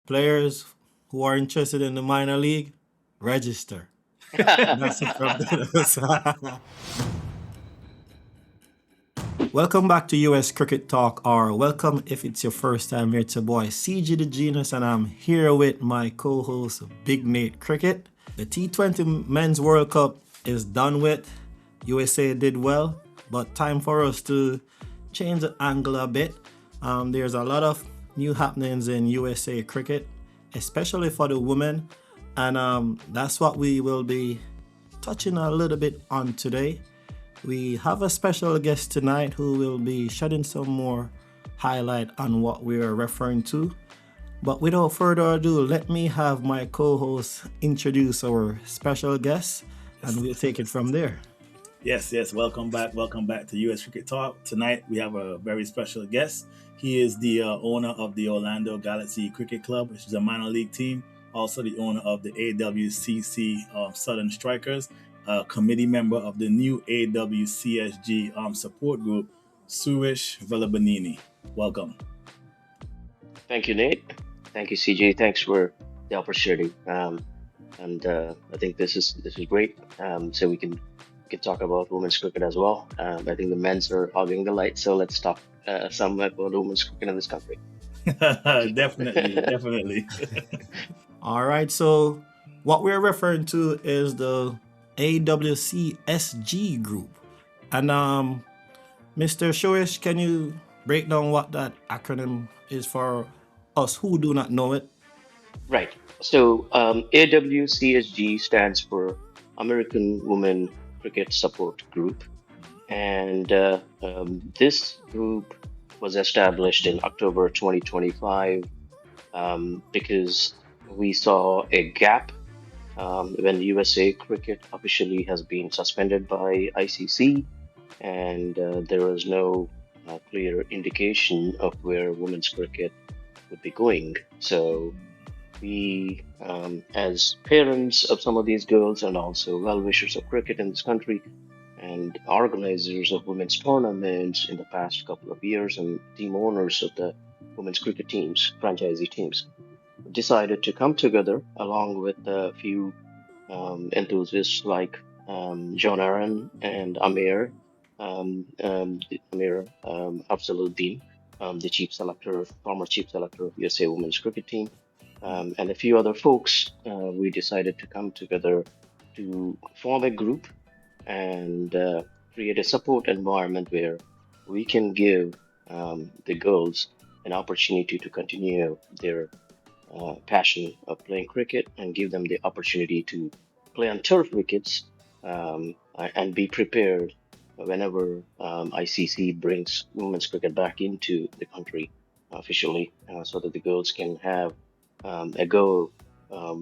Players who are interested in the minor league, register. That's it from the Welcome back to US Cricket Talk, or welcome if it's your first time here. It's your boy CG the Genius, and I'm here with my co-host BigNate Cricket. The T20 Men's World Cup is done with. USA did well, but time for us to change the angle a bit. There's a lot of new happenings in USA cricket, especially for the women, and that's what we will be touching a little bit on today. We have a special guest tonight who will be shedding some more highlight on what we are referring to. But without further ado, let me have my co-host introduce our special guest, and we'll take it from there. Yes. Welcome back. Welcome back to US Cricket Talk. Tonight we have a very special guest. He is the owner of the Orlando Galaxy Cricket Club, which is a minor league team. Also the owner of the AWCC Southern Strikers, committee member of the new AWCSG support group, Suresh Vallabhaneni. Welcome. Thank you, Nate. Thank you, CJ. Thanks for the opportunity. And I think this is great. So we can talk about women's cricket as well. I think the men's are hogging the light, so let's talk some about women's cricket in this country. Definitely. All right, so what we're referring to is the AWCSG group. And Mr. Shoish, can you break down what that acronym is for us who do not know it? Right. So AWCSG stands for American Women Cricket Support Group. And this group was established in October 2025 because we saw a gap when USA cricket officially has been suspended by ICC, and there was no clear indication of where women's cricket would be going. So we, as parents of some of these girls and also well-wishers of cricket in this country and organizers of women's tournaments in the past couple of years and team owners of the women's cricket teams, franchisee teams, decided to come together along with a few enthusiasts like John Aaron and Amir Afzaluddin, the former chief selector of USA Women's Cricket Team, and a few other folks. We decided to come together to form a group and create a support environment where we can give the girls an opportunity to continue their passion of playing cricket and give them the opportunity to play on turf wickets and be prepared whenever ICC brings women's cricket back into the country officially, so that the girls can have a go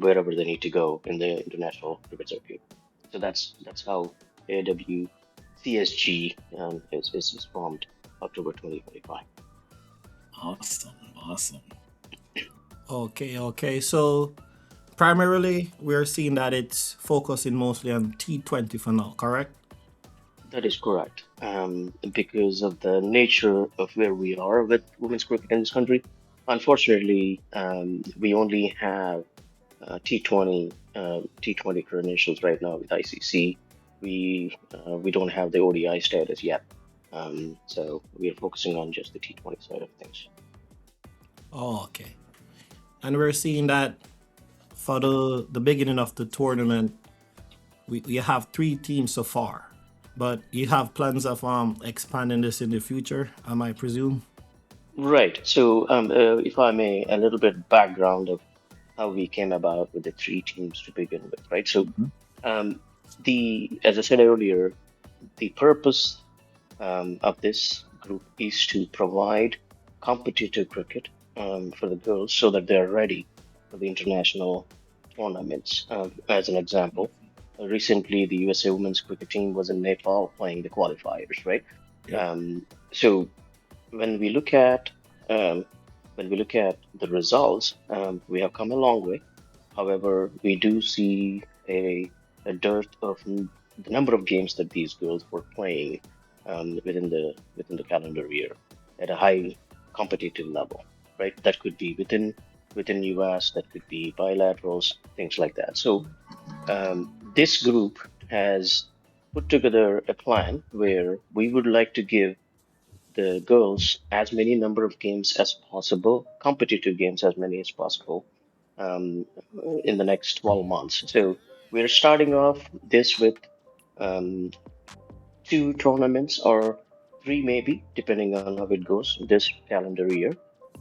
wherever they need to go in the international cricket circuit. So that's how AWCSG is formed October 2025. Awesome. Okay. So primarily, we're seeing that it's focusing mostly on T20 for now, correct? That is correct. Because of the nature of where we are with women's cricket in this country, unfortunately, we only have T20 credentials right now with ICC. We don't have the ODI status yet, so we are focusing on just the T20 side of things. Oh, okay. And we're seeing that for the beginning of the tournament, we have 3 teams so far, but you have plans of expanding this in the future, I presume? Right. So, if I may, a little bit background of how we came about with the 3 teams to begin with, right? So, as I said earlier, the purpose of this group is to provide competitive cricket for the girls so that they're ready for the international tournaments. As an example, recently the USA Women's Cricket Team was in Nepal playing the qualifiers, right? Yeah. So when we look at the results, we have come a long way. However, we do see a dearth of the number of games that these girls were playing within the calendar year at a high competitive level, right? That could be within within US, that could be bilaterals, things like that. So this group has put together a plan where we would like to give the girls as many number of games as possible, competitive games as many as possible, um, in the next 12 months. So we're starting off this with um, two tournaments or three maybe, depending on how it goes this calendar year.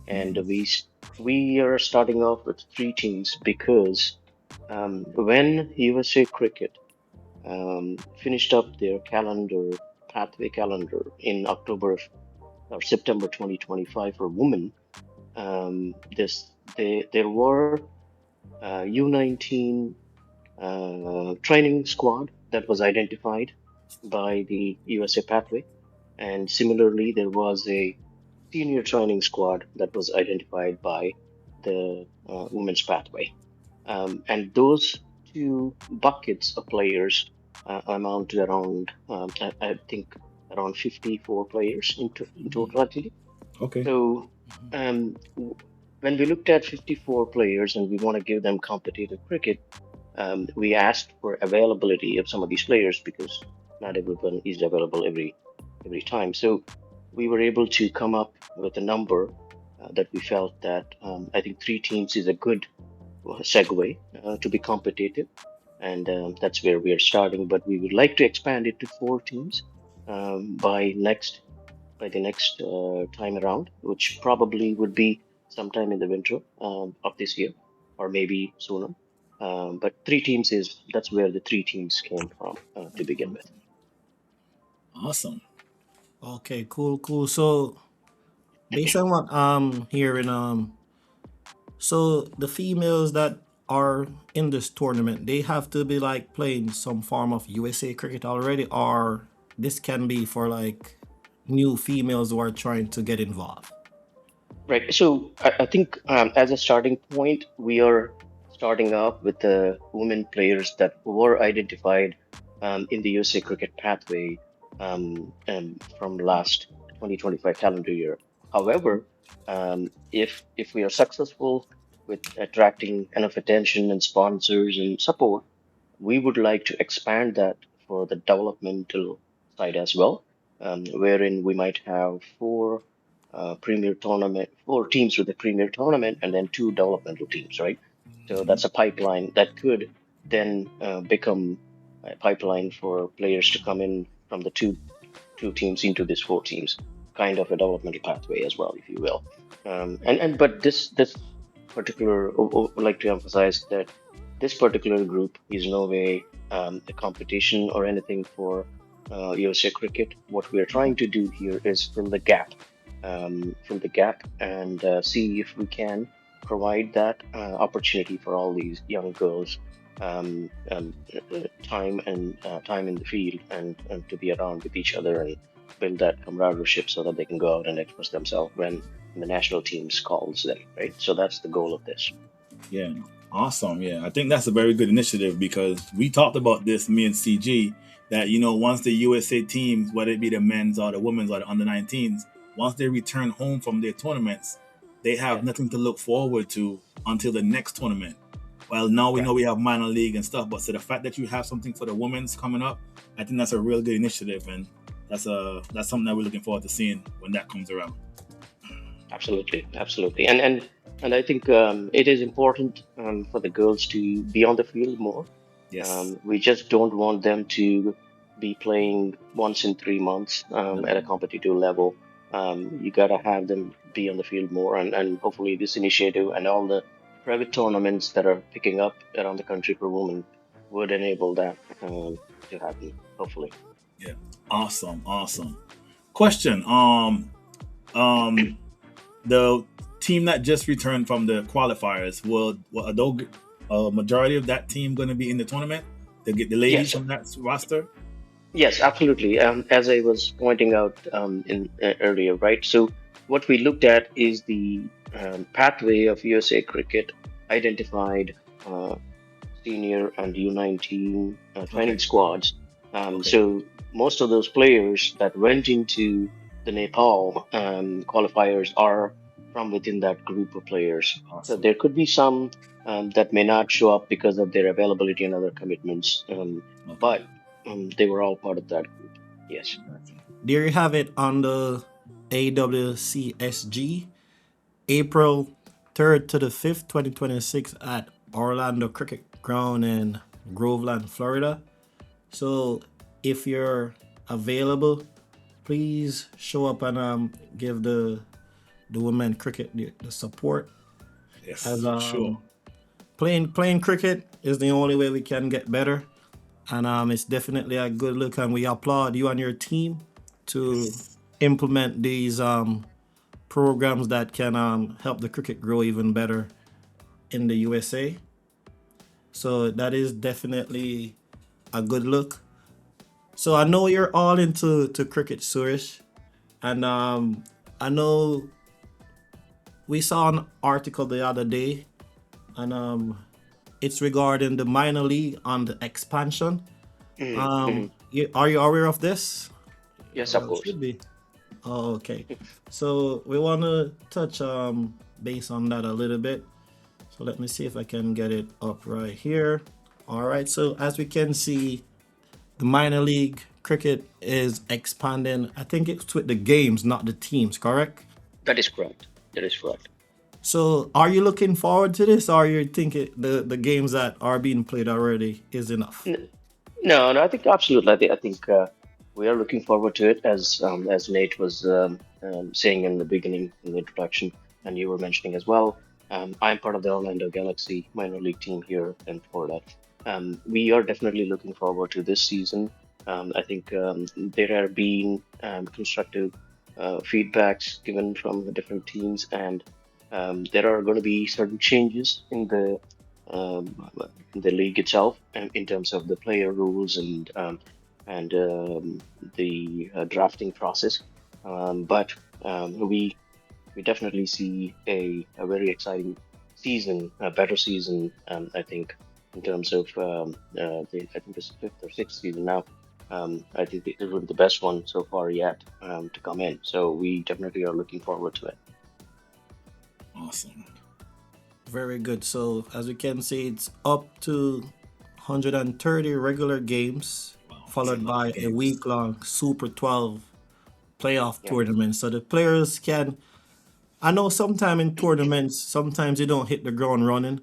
And we are starting off with three teams because when USA Cricket finished up their pathway calendar in October or September 2025 for women, there were U19 training squad that was identified by the USA Pathway, and similarly there was a senior training squad that was identified by the Women's Pathway. And those two buckets of players amount to around, I think, around 54 players in total, actually. Okay. So, when we looked at 54 players and we want to give them competitive cricket, we asked for availability of some of these players because not everyone is available every time. So we were able to come up with a number that we felt that I think three teams is a good segue to be competitive, and that's where we are starting. But we would like to expand it to four teams by the next time around, which probably would be sometime in the winter of this year, or maybe sooner. But three teams is that's where the three teams came from to begin with. Awesome. Okay, cool. So based on what I'm hearing, so the females that are in this tournament, they have to be like playing some form of USA cricket already, or this can be for like new females who are trying to get involved. Right. So I think as a starting point, we are starting off with the women players that were identified in the USA Cricket Pathway from last 2025 calendar year. However, if we are successful with attracting enough attention and sponsors and support, we would like to expand that for the developmental side as well, wherein we might have four teams with the premier tournament, and then two developmental teams, right? So that's a pipeline that could then become a pipeline for players to come in from the two teams into these four teams, kind of a developmental pathway as well, if you will. But this particular, would like to emphasize that this particular group is no way a competition or anything for USA Cricket. What we are trying to do here is fill the gap, and see if we can provide that opportunity for all these young girls, time in the field, and to be around with each other and build that camaraderie so that they can go out and express themselves when the national teams calls them, right? So that's the goal of this. Yeah. Awesome. Yeah. I think that's a very good initiative because we talked about this, me and CG, that, once the USA teams, whether it be the men's or the women's or the under 19s, once they return home from their tournaments, they have Yeah. nothing to look forward to until the next tournament. Well, now we know we have minor league and stuff, but so the fact that you have something for the women's coming up, I think that's a real good initiative, and that's something that we're looking forward to seeing when that comes around. Absolutely, and I think it is important for the girls to be on the field more. Yes. We just don't want them to be playing once in 3 months at a competitive level. You gotta have them be on the field more, and hopefully this initiative and all the private tournaments that are picking up around the country for women would enable that to happen. Hopefully. Yeah. Awesome. Question. The team that just returned from the qualifiers, will a majority of that team going to be in the tournament? They get the ladies Yes. from that roster. Yes, absolutely. As I was pointing out in earlier, right? So what we looked at is the pathway of USA Cricket identified senior and U19 training squads. So most of those players that went into the Nepal qualifiers are from within that group of players. So Awesome. there could be some that may not show up because of their availability and other commitments, Okay. but they were all part of that group. Yes. There you have it on the AWCSG, April 3rd to the 5th, 2026 at Orlando Cricket Ground in Groveland, Florida. So if you're available, please show up and give the women cricket the support. Yes, As sure. playing cricket is the only way we can get better, and it's definitely a good look. And we applaud you and your team to implement these programs that can help the cricket grow even better in the USA. So that is definitely a good look. So I know you're all into cricket, Suresh, and I know we saw an article the other day, and it's regarding the minor league on the expansion. Mhm. Are you aware of this? Yes, of Well, course. should be. Oh, okay. So we want to touch base on that a little bit. So let me see if I can get it up right here. All right. So as we can see, the minor league cricket is expanding. I think it's with the games, not the teams, correct? That is correct. That is correct. So are you looking forward to this, or you think the games that are being played already is enough? No, I think absolutely. I think we are looking forward to it, as Nate was saying in the beginning in the introduction, and you were mentioning as well. I'm part of the Orlando Galaxy minor league team here in Florida. We are definitely looking forward to this season. I think there have been constructive feedbacks given from the different teams, and there are going to be certain changes um, in the league itself, in terms of the player rules and the drafting process. But we definitely see a very exciting season, a better season. I think in terms of I think this is fifth or sixth season now. I think it will be the best one so far yet to come in. So we definitely are looking forward to it. Awesome. Very good. So as you can see, it's up to 130 regular games, Wow, that's a followed lot of by a games. week-long Super 12 playoff Yeah. tournament. So the players can. I know sometime in tournaments, sometimes you don't hit the ground running.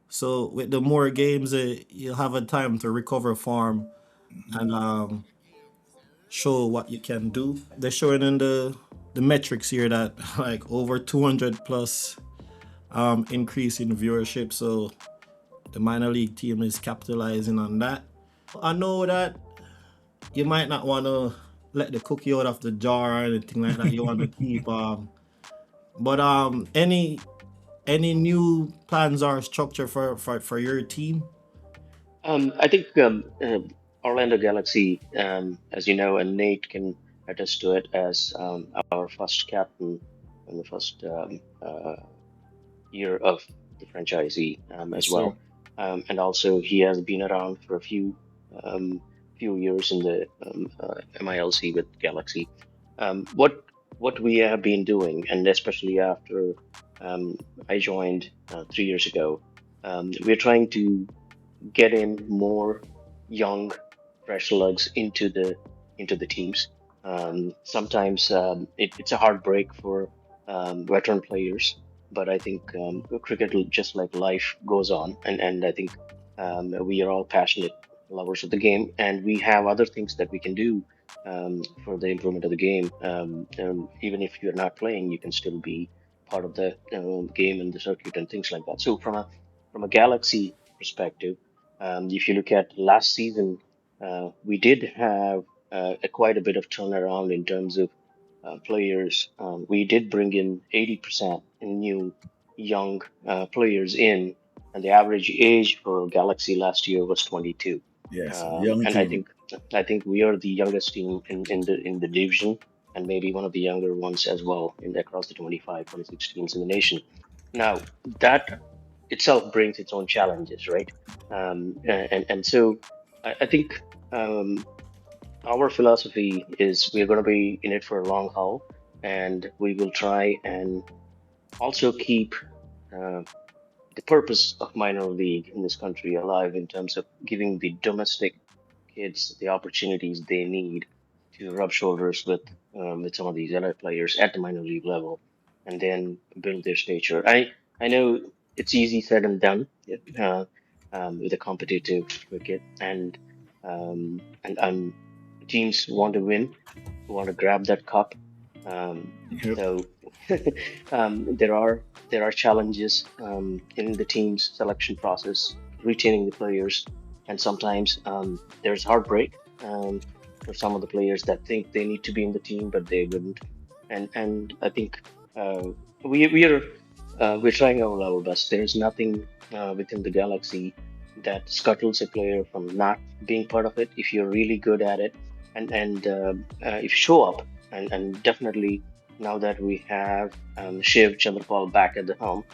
So with the more games, you'll have a time to recover form and show what you can do. They're showing in the metrics here that like over 200 plus increase in viewership. So the minor league team is capitalizing on that. I know that you might not want to let the cookie out of the jar or anything like that. You want to keep but any new plans or structure for your team? I think Orlando Galaxy, as you know, and Nate can attest to it as our first captain in the first year of the franchisee Yes, as sir. well. And also, he has been around for a few years in the MiLC with Galaxy. What we have been doing, and especially after I joined 3 years ago, we're trying to get in more young, fresh lugs into the teams. Sometimes it's a hard break for veteran players, but I think cricket, just like life, goes on, and I think we are all passionate lovers of the game, and we have other things that we can do for the improvement of the game. Even if you're not playing, you can still be part of the game and the circuit and things like that. So from a Galaxy perspective, if you look at last season, we did have quite a bit of turnaround in terms of players. We did bring in 80% new young players in, and the average age for Galaxy last year was 22. Yes, young And team. I think we are the youngest team in the division, and maybe one of the younger ones as well in across the 25, 26 teams in the nation. Now that itself brings its own challenges, right? And so I think our philosophy is we're going to be in it for a long haul, and we will try and also keep uh, the purpose of minor league in this country alive in terms of giving the domestic kids the opportunities they need to rub shoulders with some of these elite players at the minor league level, and then build their stature. I know it's easy said and done with a competitive cricket, and teams want to win, want to grab that cup. Um, Yep. so there are challenges in the team's selection process, retaining the players, and sometimes there's heartbreak for some of the players that think they need to be in the team but they wouldn't. And I think uh, we're trying our level best. There's nothing within the galaxy that scuttles a player from not being part of it if you're really good at it, and if you show up, and definitely now that we have Shiv Chandrapal back at the helm,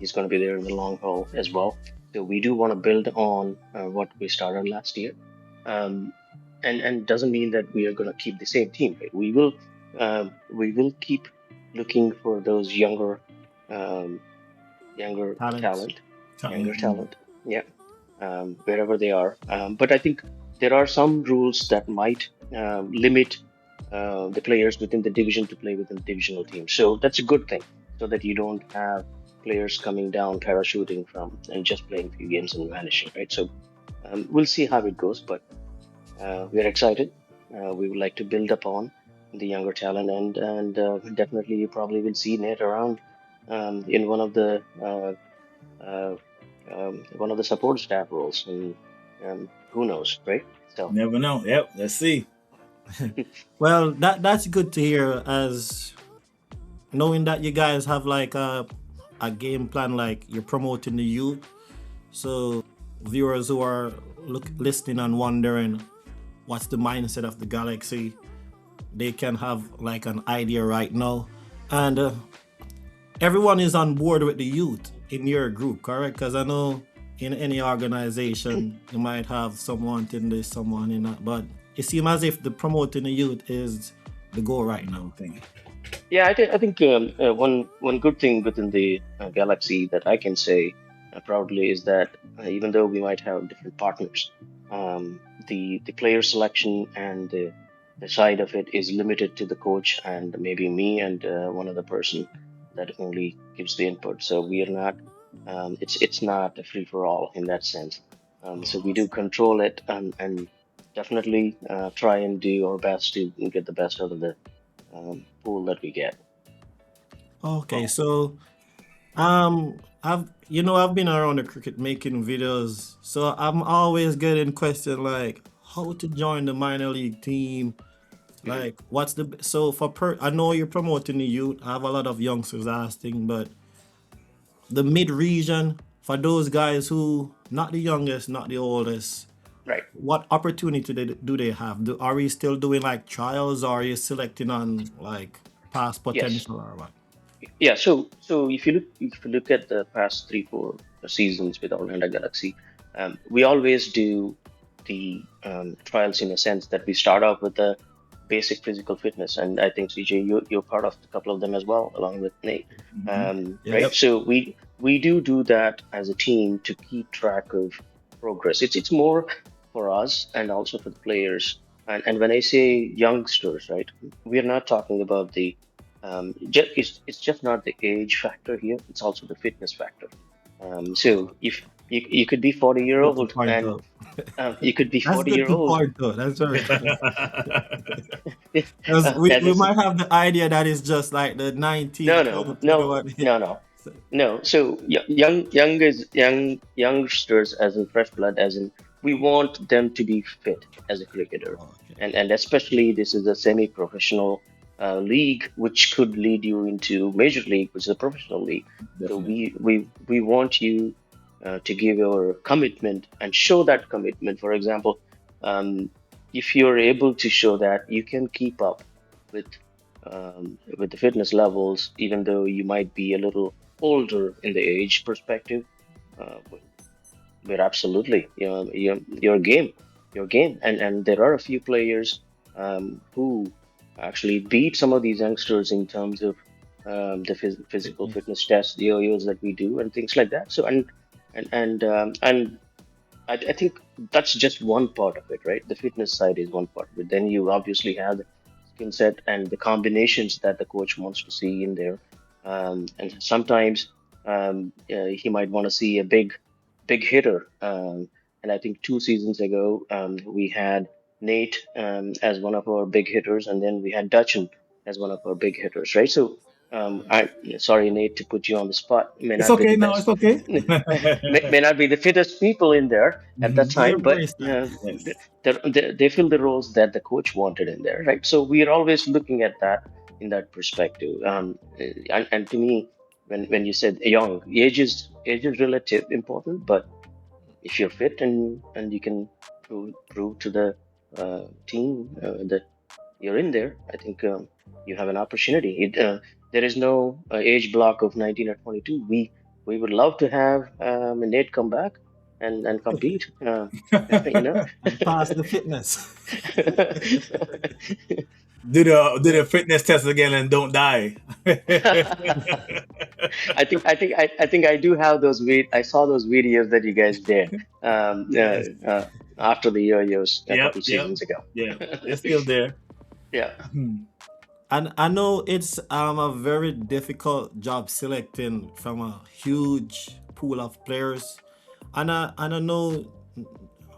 he's going to be there in the long haul as well. So we do want to build on what we started last year, um, and doesn't mean that we are going to keep the same team. Right? We will keep looking for those um, younger Talents. talent, younger Mm. talent. Yeah, wherever they are. But I think there are some rules that might limit the players within the division to play within the divisional team. So that's a good thing, so that you don't have players coming down parachuting from and just playing a few games and vanishing, right? So we'll see how it goes, but we're excited. We would like to build upon the younger talent, and definitely you probably will see Nate around in uh, one of the support staff roles, and who knows, right? So Never know. Yep. Let's see. Well, that's good to hear, as knowing that you guys have like a game plan, like you're promoting the youth. So viewers who are listening and wondering what's the mindset of the galaxy, they can have like an idea right now. And everyone is on board with the youth in your group, correct? Because I know in any organization you might have someone in this, someone in that, but it seems as if the promoting the youth is the goal right now. Thing. yeah, I think one good thing within the galaxy that I can say proudly is that even though we might have different partners, the player selection and the side of it is limited to the coach and maybe me and one other person that only gives the input. So we are not it's not a free for all in that sense. So we do control it, and definitely try and do our best to get the best out of the pool that we get. Okay, Oh, so I've been around the cricket making videos, so I'm always getting questions like how to join the minor league team. Like, what's the so for I know you're promoting the youth. I have a lot of youngsters asking, but the mid region for those guys who not the youngest, not the oldest, Right. what opportunity do they have? Are we still doing like trials, or are you selecting on like past Yes. potential or what? Yeah. So if you look at the past 3 4 seasons with Orlando Galaxy, we always do the trials in a sense that we start off with the basic physical fitness, and I think CJ, you're part of a couple of them as well, along with Nate. hmm Right. Yep. Yes. So we do that as a team to keep track of progress. It's more for us and also for the players. And when I say youngsters, right, we're not talking about it's just not the age factor here. It's also the fitness factor. So if you could be 40 year Good to old point and out. you could be That's 40 good year to old. point out. That's very because we That's might have the idea that it's just like the 19, no, 20, no, no, 21. no, no, So, no. So youngsters, as in fresh blood, as in we want them to be fit as a cricketer, okay. and especially this is a semi-professional league, which could lead you into major league, which is a professional league. So Definitely. we want you to give your commitment and show that commitment. For example, um, if you're able to show that you can keep up with with the fitness levels, even though you might be a little older in the age perspective, uh, but absolutely, your game, your game, and there are a few players who actually beat some of these youngsters in terms of physical fitness tests, the yo-yos that we do, and things like that. So and I think that's just one part of it, right? The fitness side is one part of it. Then you obviously have the skill set and the combinations that the coach wants to see in there. And sometimes he might want to see a big hitter. And I think 2 seasons ago, we had Nate as one of our big hitters, and then we had Dutchin as one of our big hitters, right? So, I sorry, Nate, to put you on the spot. May It's not be the okay. No, best, it's okay. may not be the fittest people in there at that We time, but embrace that. they, Yes. they fill the roles that the coach wanted in there, right? So we are always looking at that in that perspective. And to me, when you said young, age is relative important, but if you're fit and you can prove to the team that you're in there, I think you have an opportunity. There is no age block of 19 or 22. We would love to have Nate come back and compete. You know. And pass the fitness. Do the fitness test again and don't die. I think I do have those I saw those videos that you guys did Yes. after the yo-yos a Yep. couple Yep. seasons ago. Yeah. It's still there. Yeah. Hmm. And I know it's a very difficult job selecting from a huge pool of players. And I know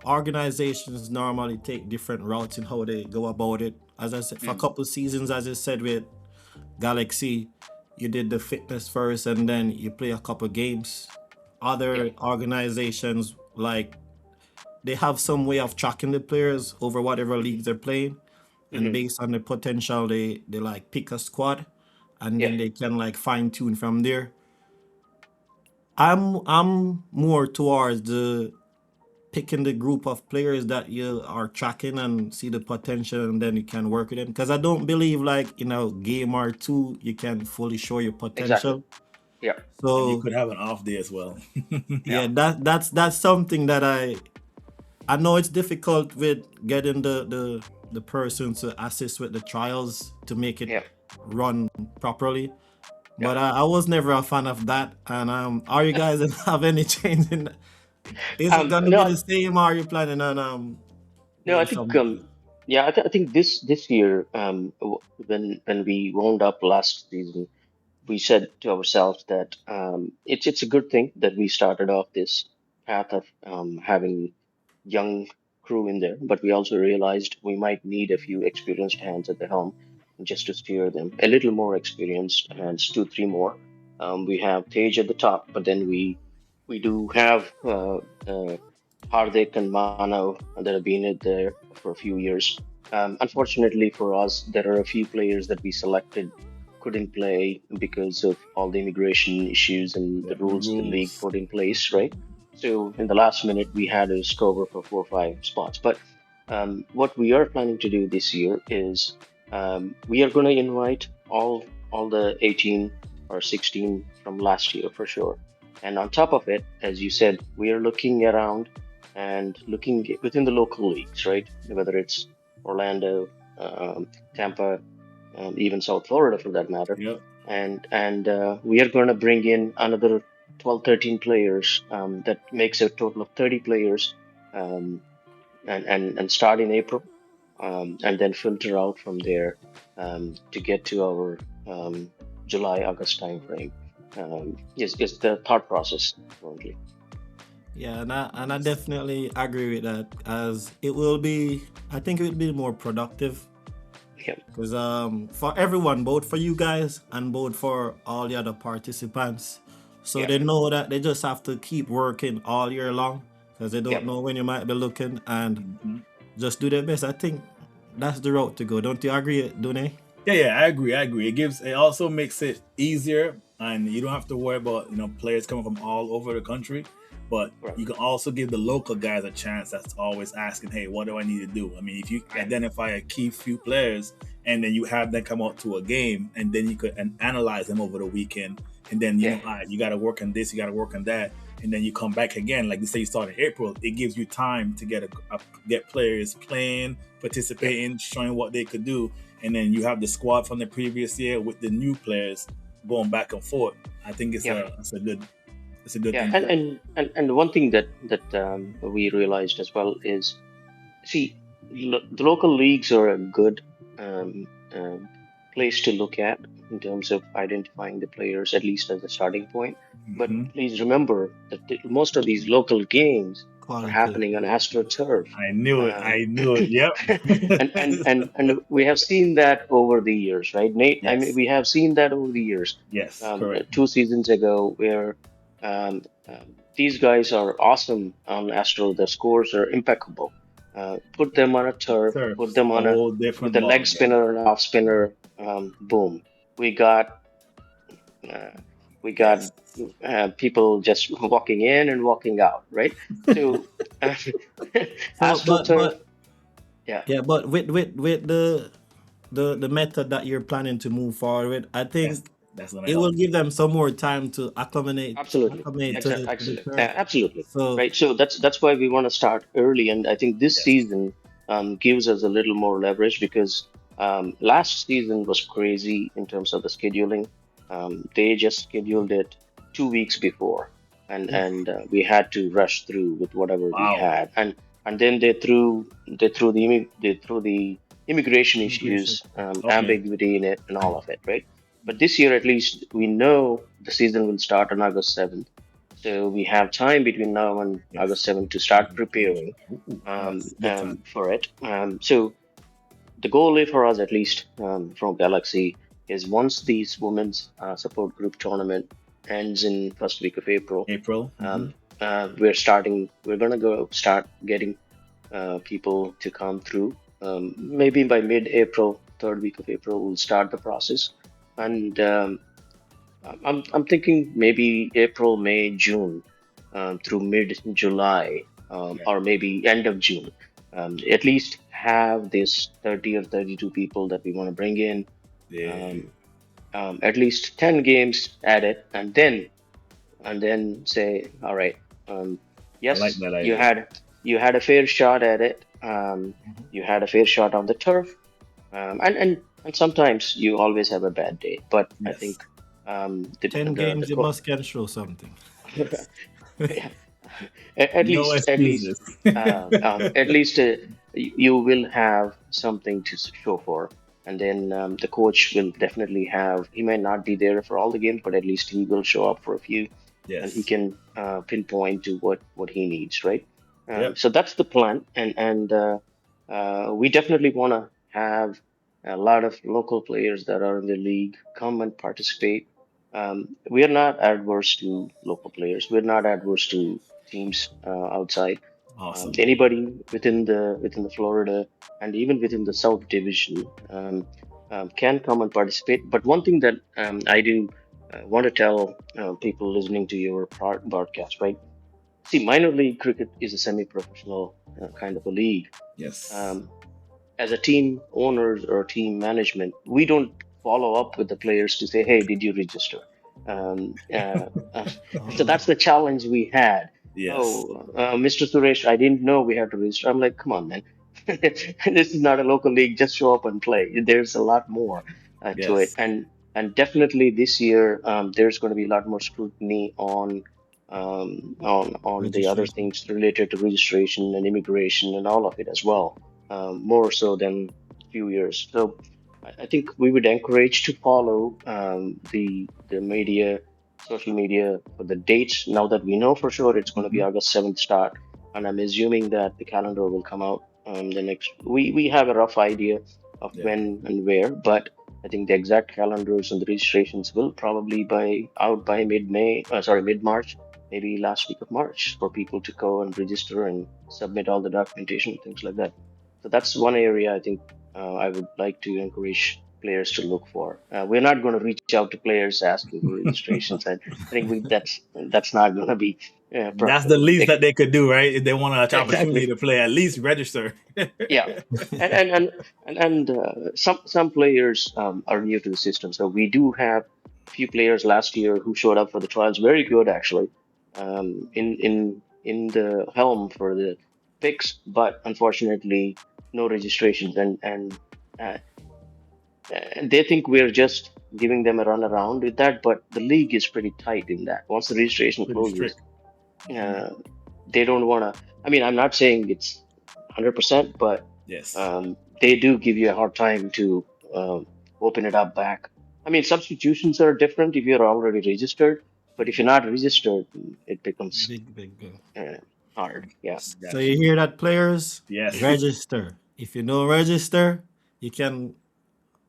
organizations normally take different routes in how they go about it. As I said, for a Mm. couple seasons, as I said with Galaxy, you did the fitness first and then you play a couple games. Yeah. Other organizations like they have some way of tracking the players over whatever leagues they're playing, and Hmm. based on the potential, they like pick a squad, and Yeah. then they can like fine tune from there. I'm more towards the picking the group of players that you are tracking and see the potential, and then you can work with them. Because I don't believe like in a game or two you can fully show your Exactly. potential. Yeah. And you So could have an off day as well. Yeah. yeah, that's something that I know it's difficult with getting the person to assist with the trials to make it Yeah. run properly. Yeah. But I was never a fan of that. And are you guys have any change in that? Is it gonna be No, the same? Or are you planning on no, I doing think something? yeah, I think this year when we wound up last season, we said to ourselves that it's a good thing that we started off this path of having young crew in there, but we also realized we might need a few experienced hands at the helm just to steer them. A little more experienced hands, two, three more. We have Tej at the top, but then we do have Hardik and Manav that have been in there for a few years. Unfortunately for us, there are a few players that we selected couldn't play because of all the immigration issues and the Yeah, the rules the league rules. put in place, right? So in the last minute, we had to cover for 4 or 5 spots. But what we are planning to do this year is we are going to invite all the 18 or 16 from last year for sure. And on top of it, as you said, we are looking around and looking within the local leagues, right? Whether it's Orlando, Tampa, even South Florida for that matter. Yep. And we are going to bring in another 12, 13 players. That makes a total of 30 players, um, and start in April, and then filter out from there to get to our July, August timeframe. Is the thought process currently. Yeah, and I definitely agree with that, as it will be. I think it will be more productive Yeah, because for everyone, both for you guys and both for all the other participants, so yeah, they know that they just have to keep working all year long because they yeah. don't know when you might be looking, and Hmm. just do their best. I think that's the route to go. Don't you agree, Dune? Yeah, I agree. I agree. It also makes it easier, and you don't have to worry about players coming from all over the country. But Right, you can also give the local guys a chance. That's always asking, "Hey, what do I need to do?" I mean, if you right. identify a key few players, and then you have them come out to a game, and then you could analyze them over the weekend, and then Yeah, all right, you got to work on this, you got to work on that, and then you come back again. Like you say, you start in April. It gives you time to get players playing, yeah, participating, showing what they could do, and then you have the squad from the previous year with the new players. going back and forth. I think Yeah. it's a good Yeah, thing. and one thing that we realized as well is, see, the local leagues are a good um, um, place to look at in terms of identifying the players, at least as a starting point. But Hmm. please remember that most of these local games are Quality. happening on AstroTurf. I knew it. Um, I knew it. Yep. and we have seen that over the years, right, Nate? I mean, Yes. we have seen that over the years. Yes. Correct. 2 seasons ago, where these guys are awesome on Astro. The scores are impeccable. Put them on a turf, put Turfs, them a on a whole with different a ball leg game. spinner and off spinner. Boom, we got uh, we got Yes. people just walking in and walking out, right? So So, AstroTurf, yeah, but with the method that you're planning to move forward with, I That's think that's gonna it will help. give them some more time to absolutely, acclimate to Yes. the turf. absolutely, So, right. So that's why we want to start early, and I think this Yes. season gives us a little more leverage because last season was crazy in terms of the scheduling. They just scheduled it 2 weeks before, and Oof. we had to rush through with whatever we Wow. had, and then they threw the immigration immigration. issues, Okay. ambiguity in it, and all of it, right? But this year, at least, we know the season will start on August 7th. So we have time between now and August Yes. 7th to start preparing Ooh, that's big time. for it. So the goal is for us, at least from Galaxy, is once these women's support group tournament ends in first week of April, April. um, we're going to go start getting people to come through. Maybe by mid-April, third week of April, we'll start the process. And I'm thinking maybe April, May, June, through mid-July, Yeah. or maybe end of June. At least have this 30 or 32 people that we want to bring in. Yeah. Um, at least 10 games at it, and then say, all right, I like yes, that you idea. had you had a fair shot at it. Mhm. You had a fair shot on the turf, and sometimes you always have a bad day. But I Yes. think the 10 the games, you co- must can show something. Yes. yeah, at No least excuses. at least you will have something to show for, and then the coach will definitely have. He may not be there for all the games, but at least he will show up for a few, and he Yes. can pinpoint to what he needs, right? Yep. So that's the plan, and we definitely want to have a lot of local players that are in the league come and participate. We are not adverse to local players. We're not adverse to teams outside. Awesome. Anybody within the Florida and even within the South Division can come and participate. But one thing that I do want to tell people listening to your broadcast, right? See, minor league cricket is a semi-professional kind of a league. Yes. Um, as a team owners or team management, we don't follow up with the players to say, "Hey, did you register?" Um, uh, uh, so that's Oh, the challenge we had. Yes. Oh, Mr. Suresh, I didn't know we had to register. I'm like, come on, man. This is not a local league. Just show up and play. There's a lot more to it, Yes. and definitely this year there's going to be a lot more scrutiny on the other registration. things related to registration and immigration and all of it as well, more so than few years. So I think we would encourage to follow the media, social media for the dates. Now that we know for sure it's going to be Hmm. August 7th start, and I'm assuming that the calendar will come out the next. We have a rough idea of Yeah. when and where, but I think the exact calendars and the registrations will probably by mid-May, sorry, mid-March, maybe last week of March, for people to go and register and submit all the documentation, things like that. So that's one area I think I would like to encourage players to look for. We're not going to reach out to players asking for registrations. I think that's not going to be That's the profitable. least that they could do, right? If they want an opportunity Exactly. to play, at least register. Yeah, and some players are new to the system. So we do have a few players last year who showed up for the trials, very good actually, in the helm for the picks, but unfortunately no registrations, and they think we're just giving them a run around with that, but the league is pretty tight in that. Once the registration Pretty closes, strict. they don't want to. I mean, I'm not saying it's 100%, but Yes. they do give you a hard time to open it up back. I mean, substitutions are different if you're already registered, but if you're not registered, it becomes Big. uh, hard. Yeah. So Gotcha. you hear that, players? Yes. Register. If you don't register, you can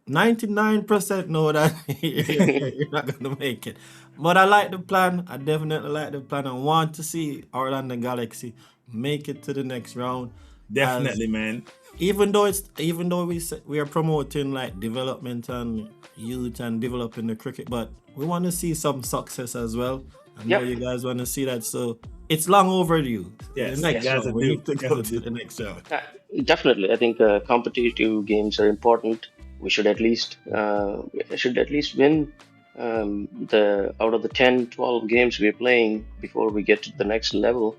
99% know that you're not gonna make it. But I like the plan. I definitely like the plan. I want to see Orlando Galaxy make it to the next round. As Definitely, man. even though we are promoting like development and youth and developing the cricket, but we want to see some success as well. I know Yep. you guys want to see that, so it's long overdue. Yes. The next Yes. round, we do. need to Yes, go I to do. the next round. Uh, Definitely, I think competitive games are important. We should at least win the out of the 10, 12 games we're playing before we get to the next level.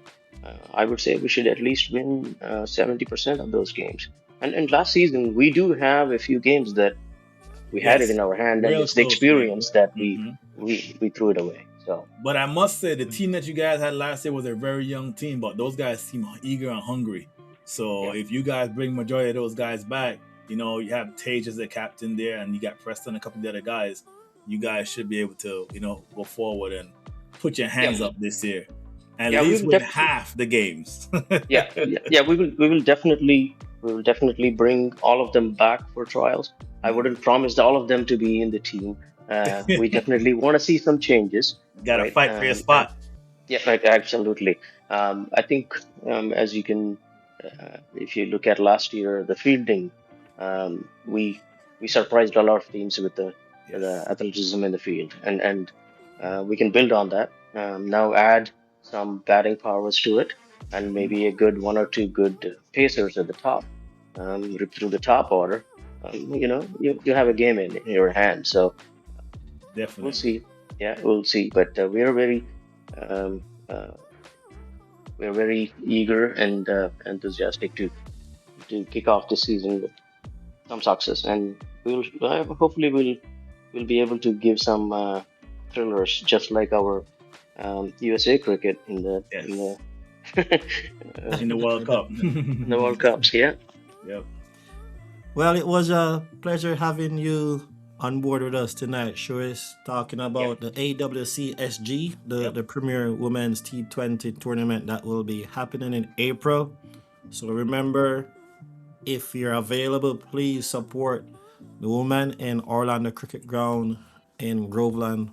I would say we should at least win 70% of those games. And last season we do have a few games that we had it Yes. in our hand, and Real it's the close, man. experience that hmm we threw it away. So But I must say, the team that you guys had last year was a very young team, but those guys seem eager and hungry. So yeah, if you guys bring majority of those guys back, you have Tage as the captain there, and you got Preston and a couple of the other guys. You guys should be able to, go forward and put your hands yeah, up this year, at yeah. We least will win definitely. half the games. Yeah. We will definitely bring all of them back for trials. I wouldn't promise all of them to be in the team. We definitely want to see some changes, Got to right? fight for your spot. Yeah, right, absolutely. I think as you can, if you look at last year, the fielding, we surprised a lot of teams with the Yes, athleticism in the field, and we can build on that. Now add some batting powers to it, and maybe a good one or two good pacers at the top, rip through the top order. You have a game in your hand, so we'll definitely. see. Yeah, we'll see. But um, uh, we're very eager and enthusiastic to kick off the season with some success, and hopefully we'll be able to give some thrillers, just like our USA cricket in the Yes, uh, in the World Cup. in the World Cups. Yeah, Yep. Well, it was a pleasure having you on board with us tonight, Suresh, talking yeah, about the AWCSG, the, Yep. the Premier Women's T20 tournament that will be happening in April. So remember, if you're available, please support the women in Orlando Cricket Ground in Groveland,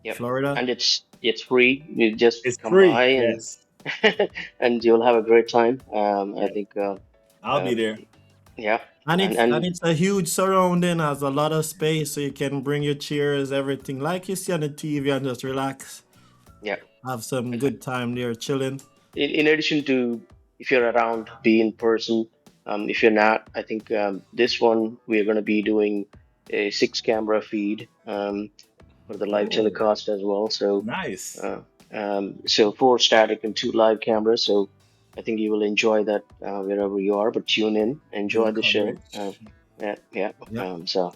yeah. Florida. And it's free. You just It's come free. by and Yes. and you'll have a great time. I Yep. think. I'll be Um, there. yeah, And and it's and a huge surrounding, has a lot of space, so you can bring your chairs, everything like you see on the TV, and just relax, yeah. have some good time there, chilling. In addition to, if you're around, be in person. If you're not, I think this one we're going to be doing a 6 camera feed for the live Oh, telecast as well. So, nice. so 4 static and 2 live cameras. So I think you will enjoy that wherever you are. But tune in, enjoy Good the show. coverage. Yeah, yeah. Yeah. So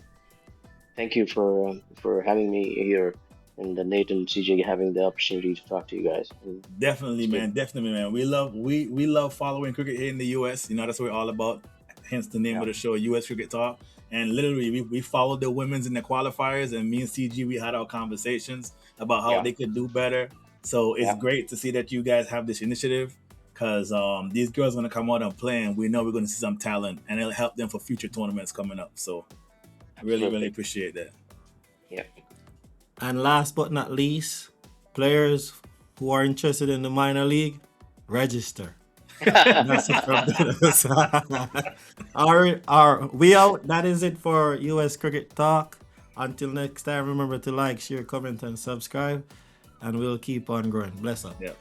thank you for having me here, and Nate and CJ having the opportunity to talk to you guys. And Definitely, it's good. man. Definitely, man. We love following cricket here in the US. That's what we're all about. Hence the name Yeah, of the show, US Cricket Talk. And literally, we followed the women's in the qualifiers, and me and CG, we had our conversations about how yeah, they could do better. So it's yeah. great to see that you guys have this initiative, because these girls are going to come out and play, and we know we're going to see some talent, and it'll help them for future tournaments coming up. So really, really Absolutely. appreciate that. Yeah. And last but not least, players who are interested in the minor league, register. That's it from us. We out. That is it for US Cricket Talk. Until next time, remember to like, share, comment, and subscribe. And we'll keep on growing. Bless up. Yeah.